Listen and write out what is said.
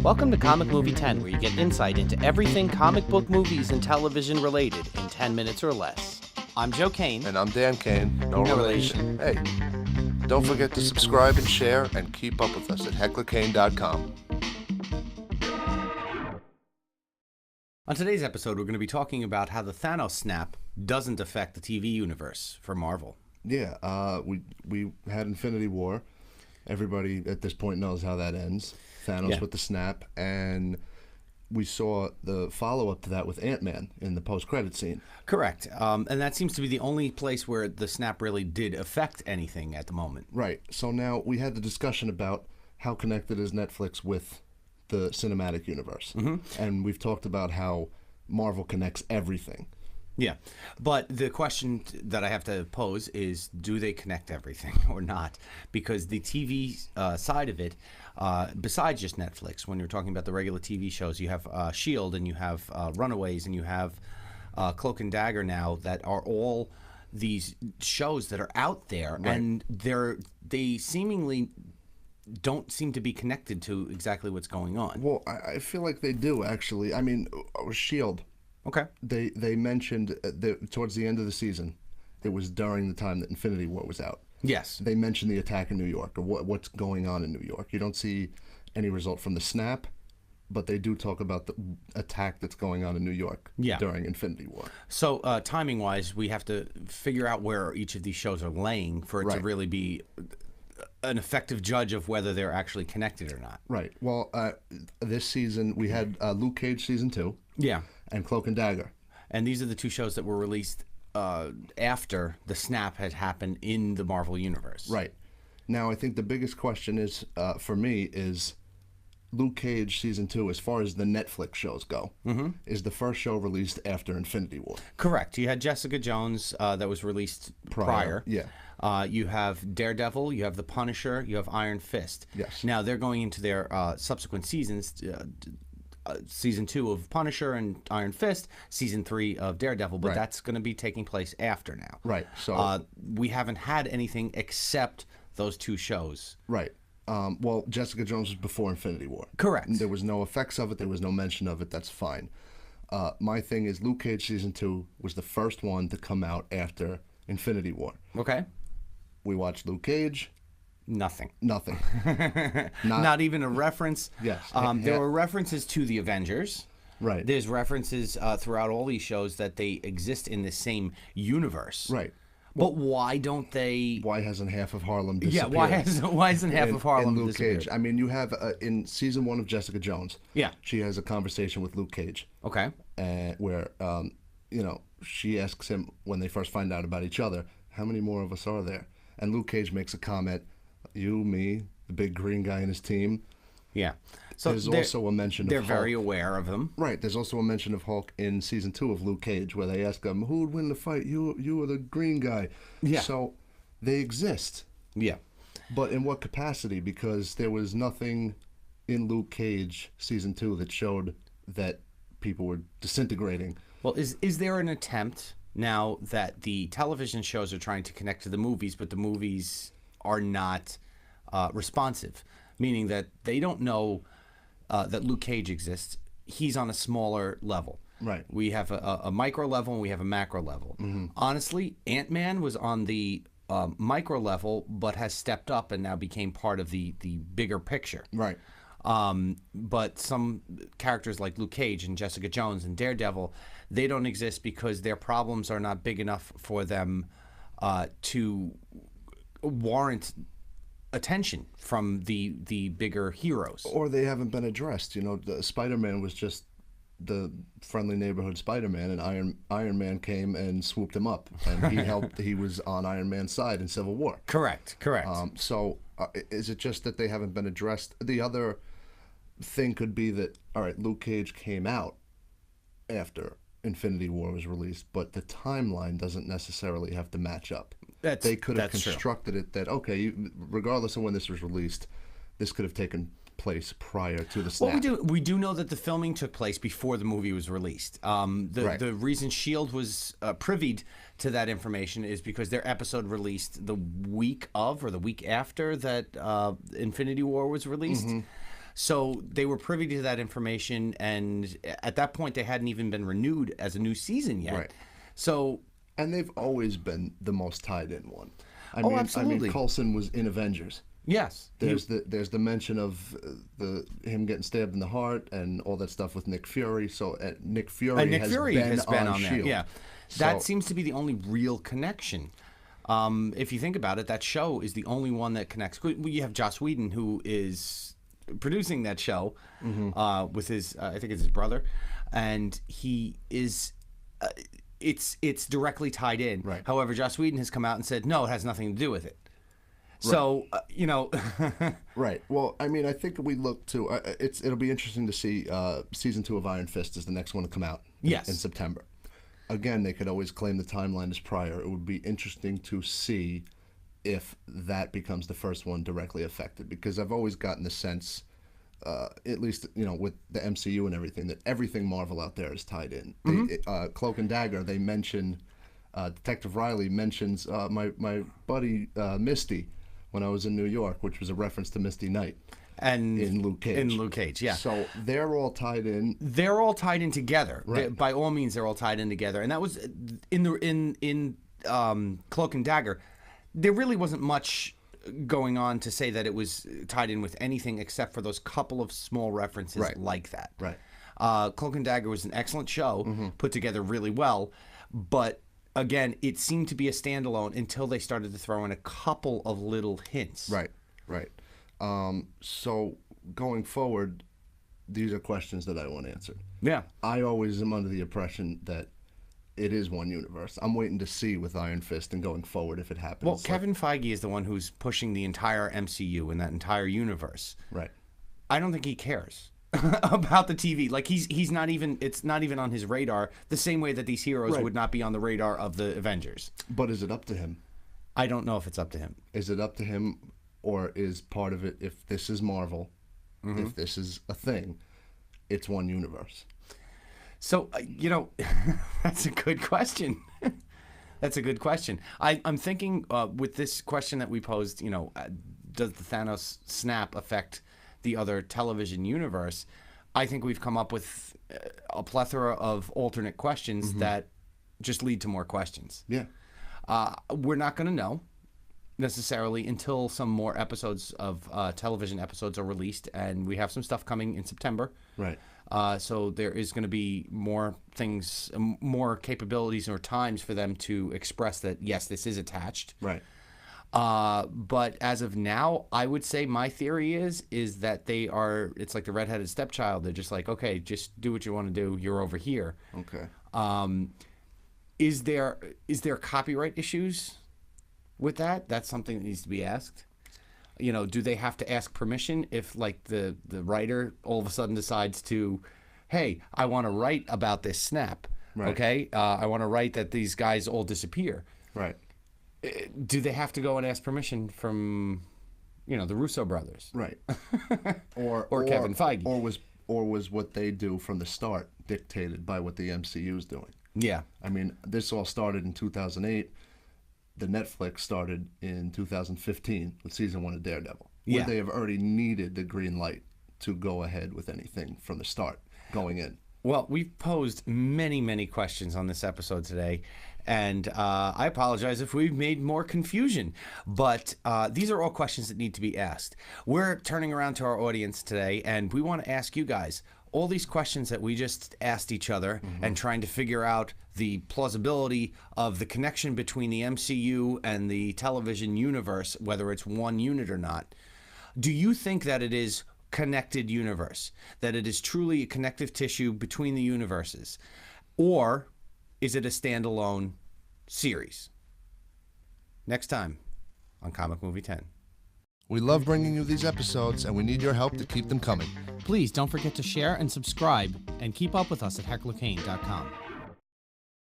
Welcome to Comic Movie 10, where you get insight into everything comic book movies and television related in 10 minutes or less. I'm Joe Kane. And I'm Dan Kane. No relation. relation. Hey, don't forget to subscribe and share and keep up with us at hecklerkane.com. On today's episode, we're going to be talking about how the Thanos snap doesn't affect the TV universe for Marvel. Yeah, we had Infinity War. Everybody at this point knows how that ends. Thanos with the snap, and we saw the follow-up to that with Ant-Man in the post-credit scene. Correct. And that seems to be the only place where the snap really did affect anything at the moment. Right. So now we had the discussion about how connected is Netflix with the cinematic universe. Mm-hmm. And we've talked about how Marvel connects everything. Yeah, but the question that I have to pose is, do they connect everything or not? Because the TV side of it, besides just Netflix, when you're talking about the regular TV shows, you have S.H.I.E.L.D. and you have Runaways and you have Cloak and Dagger now that are all these shows that are out there, right. And they seemingly don't seem to be connected to exactly what's going on. Well, I feel like they do, actually. I mean, S.H.I.E.L.D. Okay. They mentioned towards the end of the season, it was during the time that Infinity War was out. Yes. They mentioned the attack in New York, or what's going on in New York. You don't see any result from the snap, but they do talk about the attack that's going on in New York during Infinity War. So timing-wise, we have to figure out where each of these shows are laying for it to really be an effective judge of whether they're actually connected or not. Right. Well, this season we had Luke Cage season 2. Yeah. And Cloak and Dagger. And these are the two shows that were released after the snap had happened in the Marvel Universe. Right. Now, I think the biggest question is, for me, is Luke Cage season 2, as far as the Netflix shows go, is the first show released after Infinity War. Correct. You had Jessica Jones that was released prior. Yeah. You have Daredevil, you have The Punisher, you have Iron Fist. Yes. Now, they're going into their subsequent seasons. Season 2 of Punisher and Iron Fist, season 3 of Daredevil, but that's going to be taking place after now. Right. So we haven't had anything except those two shows. Right. Well, Jessica Jones was before Infinity War. Correct. There was no effects of it. There was no mention of it. That's fine. My thing is Luke Cage season 2 was the first one to come out after Infinity War. Okay. We watched Luke Cage. Nothing. Not even a reference. Yes. There were references to the Avengers. Right. There's references throughout all these shows that they exist in the same universe. Right. But why don't they? Why hasn't half of Harlem disappeared? Yeah, why isn't half of Harlem in Luke disappeared? Cage? I mean, you have in season 1 of Jessica Jones. Yeah. She has a conversation with Luke Cage. Okay. Where she asks him when they first find out about each other, how many more of us are there? And Luke Cage makes a comment. You, me, the big green guy in his team. Yeah. So there's also a mention of Hulk. They're very aware of him. Right. There's also a mention of Hulk in season 2 of Luke Cage where they ask him, who would win the fight? You or the green guy? Yeah. So they exist. Yeah. But in what capacity? Because there was nothing in Luke Cage season 2 that showed that people were disintegrating. Well, is there an attempt now that the television shows are trying to connect to the movies, but the movies are not responsive, meaning that they don't know that Luke Cage exists. He's on a smaller level. Right. We have a micro level and we have a macro level. Mm-hmm. Honestly, Ant-Man was on the micro level, but has stepped up and now became part of the bigger picture. Right. But some characters like Luke Cage and Jessica Jones and Daredevil, they don't exist because their problems are not big enough for them to warrant attention from the bigger heroes. Or they haven't been addressed. Spider-Man was just the friendly neighborhood Spider-Man, and Iron Man came and swooped him up, and he helped. He was on Iron Man's side in Civil War. Correct. So is it just that they haven't been addressed? The other thing could be that, all right, Luke Cage came out after Infinity War was released, but the timeline doesn't necessarily have to match up. They could have constructed it that, okay, regardless of when this was released, this could have taken place prior to the snap. Well, we do know that the filming took place before the movie was released. The reason S.H.I.E.L.D. was privied to that information is because their episode released the week of or the week after that Infinity War was released. So they were privy to that information, and at that point, they hadn't even been renewed as a new season yet. Right. So, And they've always been the most tied in one. absolutely. I mean, Coulson was in Avengers. yes. There's the mention of him getting stabbed in the heart and all that stuff with Nick Fury. So Nick Fury, has been on there. S.H.I.E.L.D. Yeah. That seems to be the only real connection. If you think about it, that show is the only one that connects. You have Joss Whedon, who is producing that show with his, I think it's his brother, and he is. It's directly tied in. Right. However, Joss Whedon has come out and said no, it has nothing to do with it. So Right. Well, I mean, I think we look to it'll be interesting to see season 2 of Iron Fist is the next one to come out. Yes. In September. Again, they could always claim the timeline is prior. It would be interesting to see if that becomes the first one directly affected, because I've always gotten the sense, at least with the MCU and everything, that everything Marvel out there is tied in. Cloak and Dagger, they mention Detective Riley mentions my buddy Misty when I was in New York, which was a reference to Misty Knight. And in Luke Cage. Yeah. So they're all tied in. They're all tied in together. Right. By all means, they're all tied in together. And that was in Cloak and Dagger. There really wasn't much going on to say that it was tied in with anything except for those couple of small references like that. Right. Cloak and Dagger was an excellent show, put together really well, but again, it seemed to be a standalone until they started to throw in a couple of little hints. Right. So going forward, these are questions that I want answered. Yeah. I always am under the impression that it is one universe. I'm waiting to see with Iron Fist and going forward if it happens. Well, Kevin Feige is the one who's pushing the entire MCU and that entire universe. Right. I don't think he cares about the TV. Like he's not even. It's not even on his radar. The same way that these heroes would not be on the radar of the Avengers. But is it up to him? I don't know if it's up to him. Is it up to him, or is part of it, if this is Marvel, if this is a thing, it's one universe? So, that's a good question. That's a good question. I'm thinking with this question that we posed, does the Thanos snap affect the other television universe? I think we've come up with a plethora of alternate questions that just lead to more questions. Yeah. We're not going to know necessarily until some more episodes of television episodes are released, and we have some stuff coming in September. Right. So there is going to be more things, more capabilities or times for them to express that, yes, this is attached. Right. But as of now, I would say my theory is that it's like the redheaded stepchild. They're just like, okay, just do what you want to do. You're over here. Okay. Is there copyright issues with that? That's something that needs to be asked. Do they have to ask permission if, like, the writer all of a sudden decides to, hey, I want to write about this snap, okay? I want to write that these guys all disappear. Right. Do they have to go and ask permission from, the Russo brothers? Right. or Kevin Feige. Or was what they do from the start dictated by what the MCU is doing? Yeah. I mean, this all started in 2008. The Netflix started in 2015 with season 1 of Daredevil. Would they have already needed the green light to go ahead with anything from the start going in? Well, we've posed many, many questions on this episode today, and I apologize if we've made more confusion, but these are all questions that need to be asked. We're turning around to our audience today, and we want to ask you guys all these questions that we just asked each other and trying to figure out the plausibility of the connection between the MCU and the television universe, whether it's one unit or not. Do you think that it is connected universe, that it is truly a connective tissue between the universes, or is it a standalone series? Next time on Comic Movie 10. We love bringing you these episodes, and we need your help to keep them coming. Please don't forget to share and subscribe, and keep up with us at hecklerkane.com.